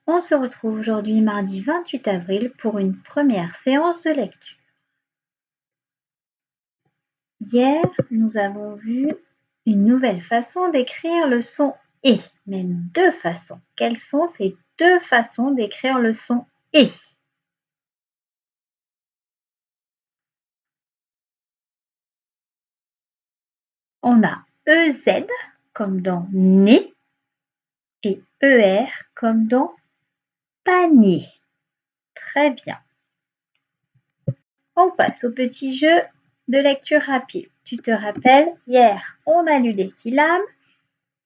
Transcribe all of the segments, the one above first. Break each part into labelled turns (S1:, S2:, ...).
S1: On se retrouve aujourd'hui mardi 28 avril pour une première séance de lecture. Hier, nous avons vu une nouvelle façon d'écrire le son « et », même deux façons. Quelles sont ces deux façons d'écrire le son « et » ? On a EZ comme dans « nez » et ER comme dans « panier ». Très bien. On passe au petit jeu de lecture rapide. Tu te rappelles, hier, on a lu des syllabes.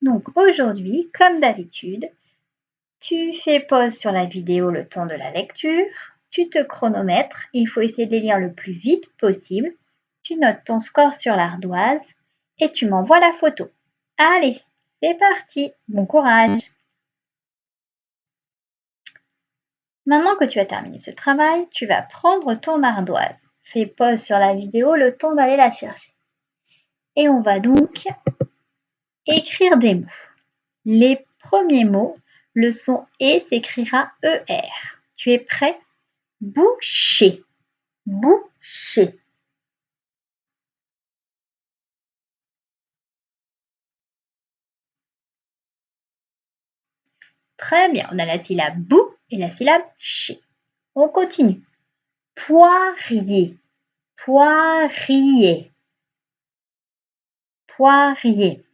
S1: Donc aujourd'hui, comme d'habitude, tu fais pause sur la vidéo le temps de la lecture, tu te chronomètres, il faut essayer de les lire le plus vite possible, tu notes ton score sur l'ardoise et tu m'envoies la photo. Allez, c'est parti, bon courage! Maintenant que tu as terminé ce travail, tu vas prendre ton ardoise. Fais pause sur la vidéo le temps d'aller la chercher. Et on va donc écrire des mots. Les premiers mots, le son « et » s'écrira « er ». Tu es prêt? Boucher, boucher. Très bien, on a la syllabe « bou » et la syllabe « ché ». On continue. Poirier, poirier, poirier.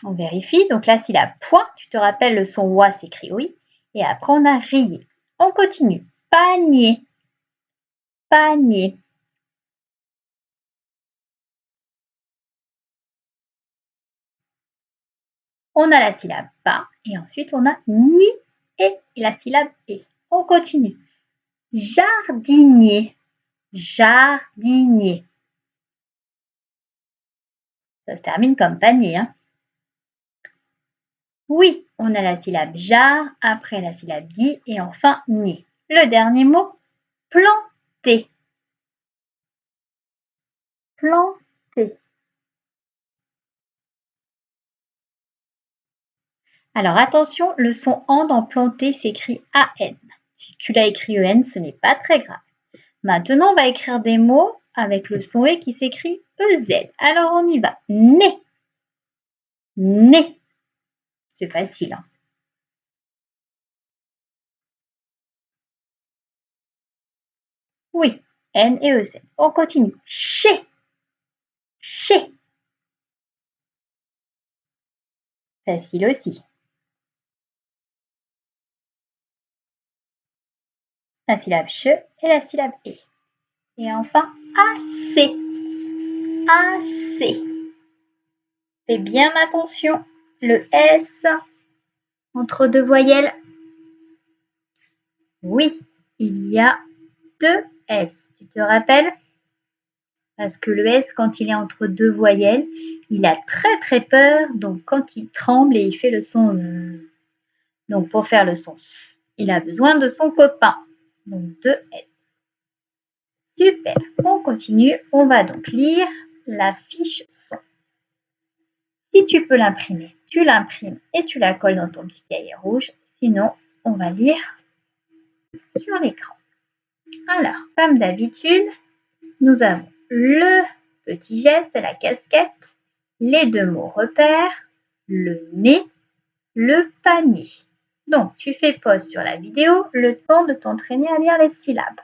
S1: On vérifie, donc la syllabe « point », tu te rappelles le son « oie » s'écrit « oui », et après on a « rier ». On continue. Panier, panier. On a la syllabe « pas » et ensuite on a « ni » et la syllabe « et ». On continue. Jardinier, jardinier. Ça se termine comme panier, hein? Oui, on a la syllabe jar, après la syllabe di et enfin ni. Le dernier mot, planter. Planter. Alors attention, le son en dans planter s'écrit AN. Si tu l'as écrit EN, ce n'est pas très grave. Maintenant, on va écrire des mots avec le son E qui s'écrit EZ. Alors on y va. Nez. Nez. C'est facile, hein? Oui, N et EZ. On continue. Chez. Chez. Facile aussi. La syllabe che et la syllabe e. Et enfin, assez. Assez. Fais bien attention. Le S entre deux voyelles. Oui, il y a deux S. Tu te rappelles? Parce que le S, quand il est entre deux voyelles, il a très peur. Donc, quand il tremble et il fait le son Z. Donc, pour faire le son S, il a besoin de son copain. Donc, deux S. Super. On continue. On va donc lire la fiche son. Si tu peux l'imprimer, tu l'imprimes et tu la colles dans ton petit cahier rouge. Sinon, on va lire sur l'écran. Alors, comme d'habitude, nous avons le petit geste, la casquette, les deux mots repères, le nez, le panier. Donc, tu fais pause sur la vidéo, le temps de t'entraîner à lire les syllabes.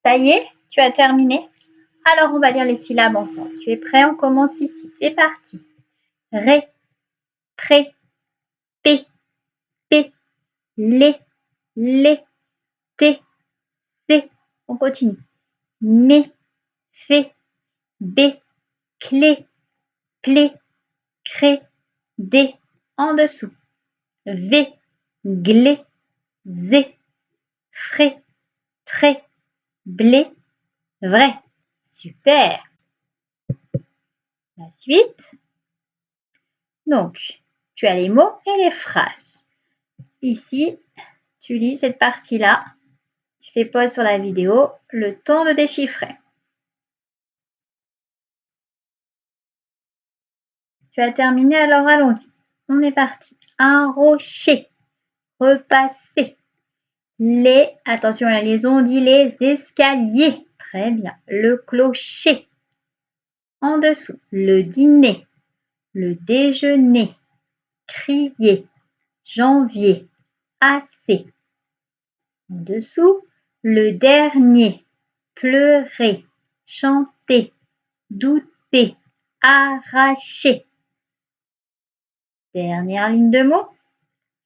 S1: Ça y est, tu as terminé? Alors, on va lire les syllabes ensemble. Tu es prêt? On commence ici. C'est parti. Ré, pré, p, p, lé, té, cé. On continue. Mé, fé, bé, clé, plé, cré, dé. En dessous. Vé, glé, zé, fré, tré, blé, vrai. Super. La suite. Donc, tu as les mots et les phrases. Ici, tu lis cette partie-là. Tu fais pause sur la vidéo, le temps de déchiffrer. Tu as terminé, alors allons-y. On est parti. Un rocher. Repasser. Attention à la liaison, on dit les escaliers. Très bien. Le clocher. En dessous, le dîner. Le déjeuner. Crier. Janvier. Assez. En dessous, le dernier. Pleurer. Chanter. Douter. Arracher. Dernière ligne de mots.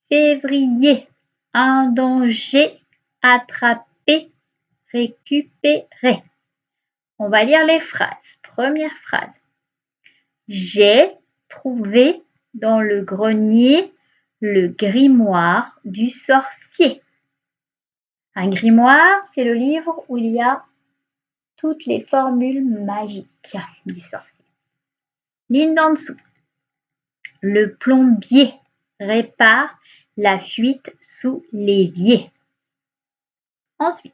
S1: Février. Un danger. Attraper. Récupérer. On va lire les phrases. Première phrase. J'ai trouvé dans le grenier le grimoire du sorcier. Un grimoire, c'est le livre où il y a toutes les formules magiques du sorcier. Ligne d'en dessous. Le plombier répare la fuite sous l'évier. Ensuite,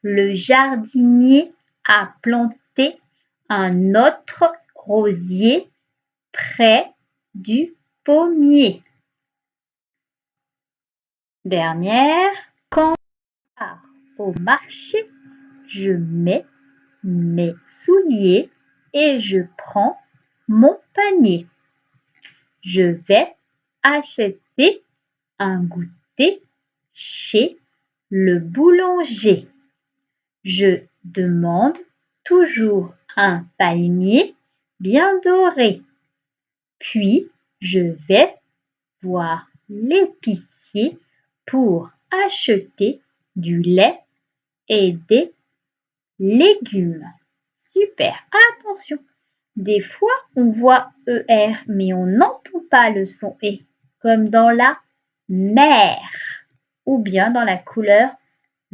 S1: le jardinier a planté un autre rosier près du pommier. Dernière, quand je pars au marché, je mets mes souliers et je prends mon panier. Je vais acheter un goûter chez le boulanger. Je demande toujours un palmier bien doré. Puis, je vais voir l'épicier pour acheter du lait et des légumes. Super, attention. Des fois, on voit ER, mais on n'entend pas le son E, comme dans la mer ou bien dans la couleur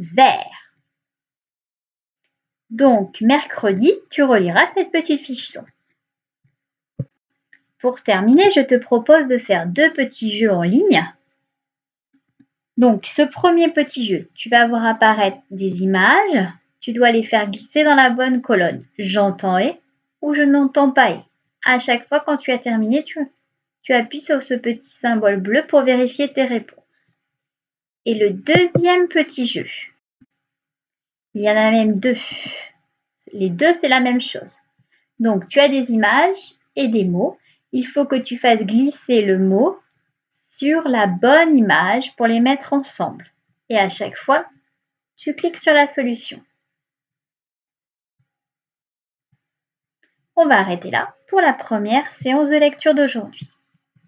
S1: vert. Donc, mercredi, tu reliras cette petite fiche son. Pour terminer, je te propose de faire 2 petits jeux en ligne. Donc, ce premier petit jeu, tu vas voir apparaître des images. Tu dois les faire glisser dans la bonne colonne. J'entends et ou je n'entends pas et. À chaque fois, quand tu as terminé, tu appuies sur ce petit symbole bleu pour vérifier tes réponses. Et le deuxième petit jeu, il y en a même 2. Les 2, c'est la même chose. Donc, tu as des images et des mots. Il faut que tu fasses glisser le mot sur la bonne image pour les mettre ensemble. Et à chaque fois, tu cliques sur la solution. On va arrêter là pour la première séance de lecture d'aujourd'hui.